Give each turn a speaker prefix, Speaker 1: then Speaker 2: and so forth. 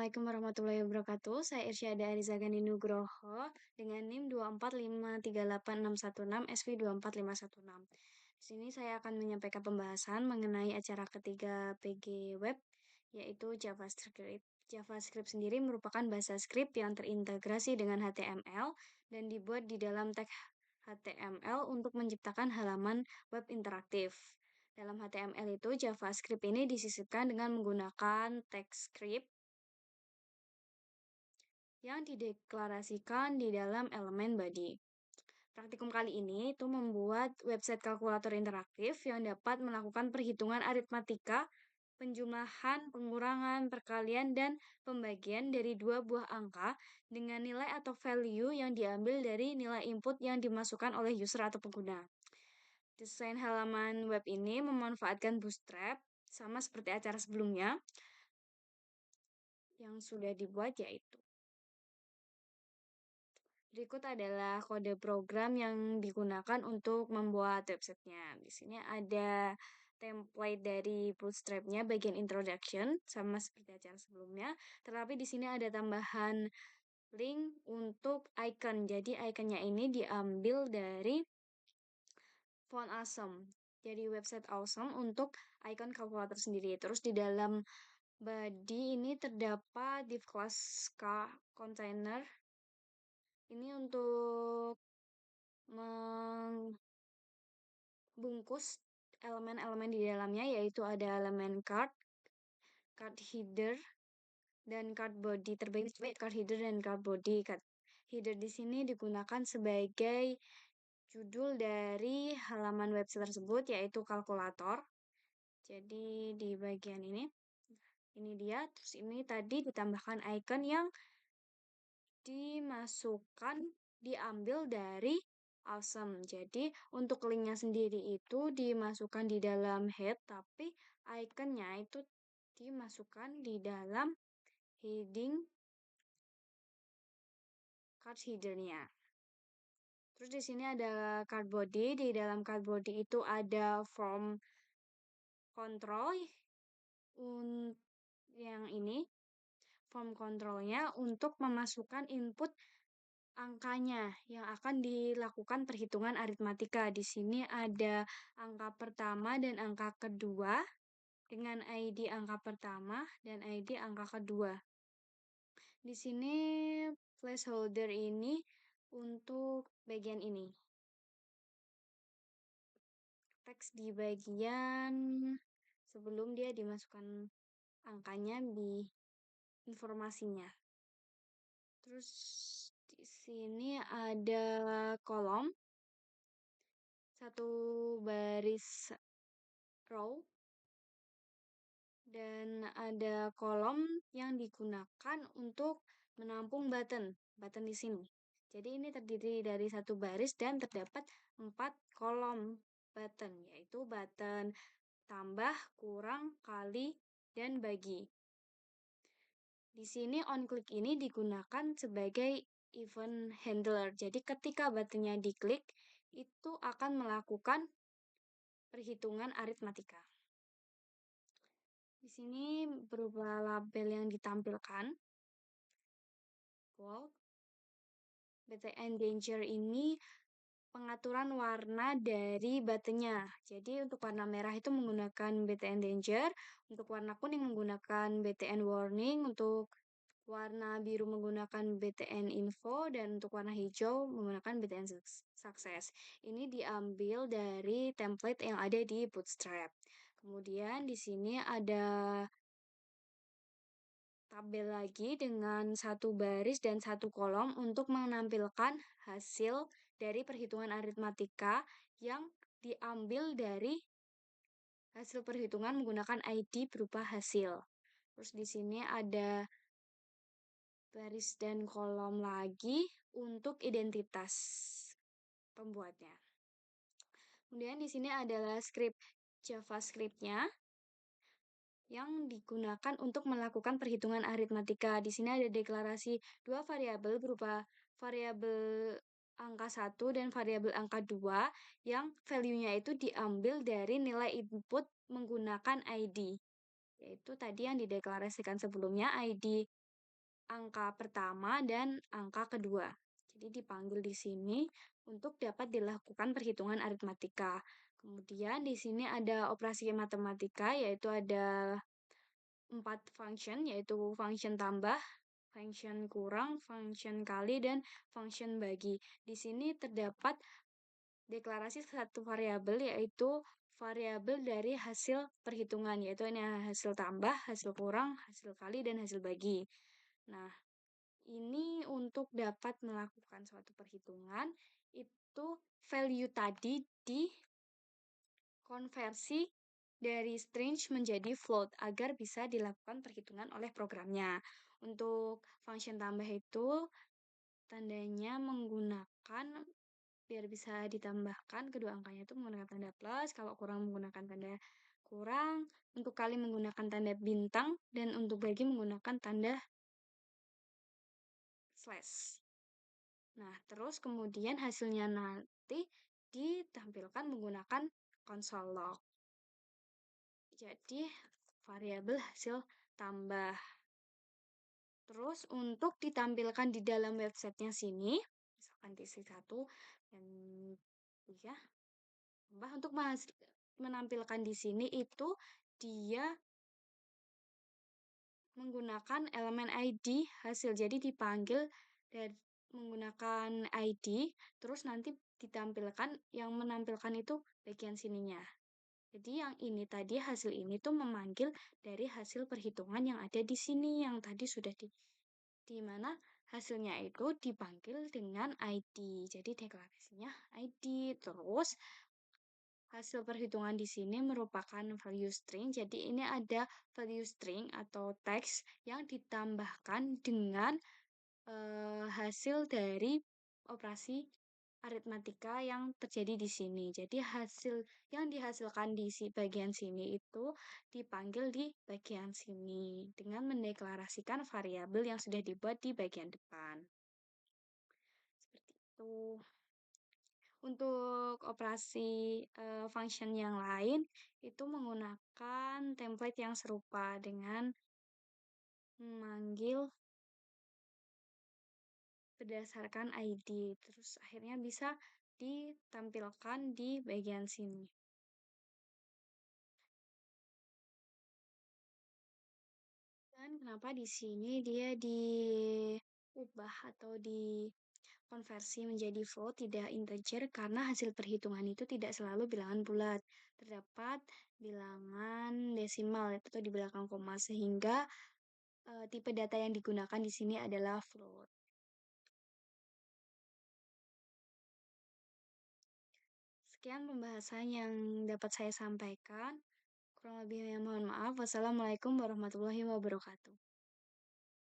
Speaker 1: Assalamualaikum warahmatullahi wabarakatuh. Saya Irsyada Ariza Gani Nugroho dengan NIM 2453866 SV24516. Di sini saya akan menyampaikan pembahasan mengenai acara ketiga PG Web, yaitu JavaScript. JavaScript sendiri merupakan bahasa script yang terintegrasi dengan HTML dan dibuat di dalam teks HTML untuk menciptakan halaman web interaktif. Dalam HTML itu, JavaScript ini disisipkan dengan menggunakan TypeScript yang dideklarasikan di dalam elemen body. Praktikum kali ini itu membuat website kalkulator interaktif yang dapat melakukan perhitungan aritmatika, penjumlahan, pengurangan, perkalian, dan pembagian dari dua buah angka dengan nilai atau value yang diambil dari nilai input yang dimasukkan oleh user atau pengguna. Desain halaman web ini memanfaatkan Bootstrap, sama seperti acara sebelumnya yang sudah dibuat, yaitu berikut adalah kode program yang digunakan untuk membuat websitenya. Di sini ada template dari Bootstrap-nya bagian introduction, sama seperti acara sebelumnya. Tetapi di sini ada tambahan link untuk icon. Jadi iconnya ini diambil dari Font Awesome. Jadi website Awesome untuk icon kalkulator sendiri. Terus di dalam body ini terdapat div class container. Ini untuk membungkus elemen-elemen di dalamnya, yaitu ada elemen card header, dan card body. Terbagi sebagai card header dan card body. Card header di sini digunakan sebagai judul dari halaman website tersebut, yaitu kalkulator. Jadi di bagian ini dia. Terus ini tadi ditambahkan icon yang diambil dari Awesome. Jadi untuk linknya sendiri itu dimasukkan di dalam head, tapi iconnya itu dimasukkan di dalam heading card headernya. Terus di sini ada card body. Di dalam card body itu ada form control yang ini. Form controlnya untuk memasukkan input angkanya yang akan dilakukan perhitungan aritmatika. Di sini ada angka pertama dan angka kedua dengan ID angka pertama dan ID angka kedua. Di sini placeholder ini untuk bagian ini. Teks di bagian sebelum dia dimasukkan angkanya di informasinya. Terus di sini ada kolom, satu baris row, dan ada kolom yang digunakan untuk menampung button di sini. Jadi ini terdiri dari satu baris dan terdapat 4 kolom button, yaitu button tambah, kurang, kali, dan bagi. Di sini on-click ini digunakan sebagai event handler. Jadi ketika buttonnya diklik, itu akan melakukan perhitungan aritmatika. Di sini berupa label yang ditampilkan. Bold. BTN Danger ini pengaturan warna dari buttonnya. Jadi untuk warna merah itu menggunakan BTN Danger, untuk warna kuning menggunakan BTN Warning, untuk warna biru menggunakan BTN Info, dan untuk warna hijau menggunakan BTN Success. Ini diambil dari template yang ada di Bootstrap. Kemudian di sini ada tabel lagi dengan satu baris dan satu kolom untuk menampilkan hasil dari perhitungan aritmatika yang diambil dari hasil perhitungan menggunakan ID berupa hasil. Terus di sini ada baris dan kolom lagi untuk identitas pembuatnya. Kemudian di sini adalah script JavaScript-nya yang digunakan untuk melakukan perhitungan aritmatika. Di sini ada deklarasi dua variabel berupa variabel angka 1 dan variabel angka 2 yang value-nya itu diambil dari nilai input menggunakan ID. Yaitu tadi yang dideklarasikan sebelumnya, ID angka pertama dan angka kedua. Jadi dipanggil di sini untuk dapat dilakukan perhitungan aritmatika. Kemudian di sini ada operasi matematika, yaitu ada 4 function, yaitu function tambah, function kurang, function kali, dan function bagi. Di sini terdapat deklarasi satu variabel, yaitu variabel dari hasil perhitungan, yaitu ini hasil tambah, hasil kurang, hasil kali, dan hasil bagi. Nah, ini untuk dapat melakukan suatu perhitungan, itu value tadi dikonversi dari string menjadi float agar bisa dilakukan perhitungan oleh programnya. Untuk function tambah itu tandanya menggunakan, biar bisa ditambahkan kedua angkanya itu menggunakan tanda plus, kalau kurang menggunakan tanda kurang, untuk kali menggunakan tanda bintang, dan untuk bagi menggunakan tanda slash. Nah, terus kemudian hasilnya nanti ditampilkan menggunakan console log. Jadi, variabel hasil tambah. Terus untuk ditampilkan di dalam websitenya sini, misalkan TC1 dan ya, tambah untuk menampilkan di sini itu dia menggunakan elemen ID hasil. Jadi dipanggil dan menggunakan ID, terus nanti ditampilkan yang menampilkan itu bagian sininya. Jadi yang ini tadi hasil ini tuh memanggil dari hasil perhitungan yang ada di sini yang tadi sudah di mana hasilnya itu dipanggil dengan ID. Jadi deklarasinya ID. Terus hasil perhitungan di sini merupakan value string. Jadi ini ada value string atau teks yang ditambahkan dengan hasil dari operasi aritmatika yang terjadi di sini. Jadi hasil yang dihasilkan di bagian sini itu dipanggil di bagian sini dengan mendeklarasikan variabel yang sudah dibuat di bagian depan. Seperti itu. Untuk operasi function yang lain itu menggunakan template yang serupa dengan memanggil berdasarkan ID. Terus akhirnya bisa ditampilkan di bagian sini. Dan kenapa di sini dia diubah atau dikonversi menjadi float tidak integer, karena hasil perhitungan itu tidak selalu bilangan bulat. Terdapat bilangan desimal atau di belakang koma, sehingga tipe data yang digunakan di sini adalah float. Sekian pembahasan yang dapat saya sampaikan. Kurang lebihnya mohon maaf. Wassalamualaikum warahmatullahi wabarakatuh.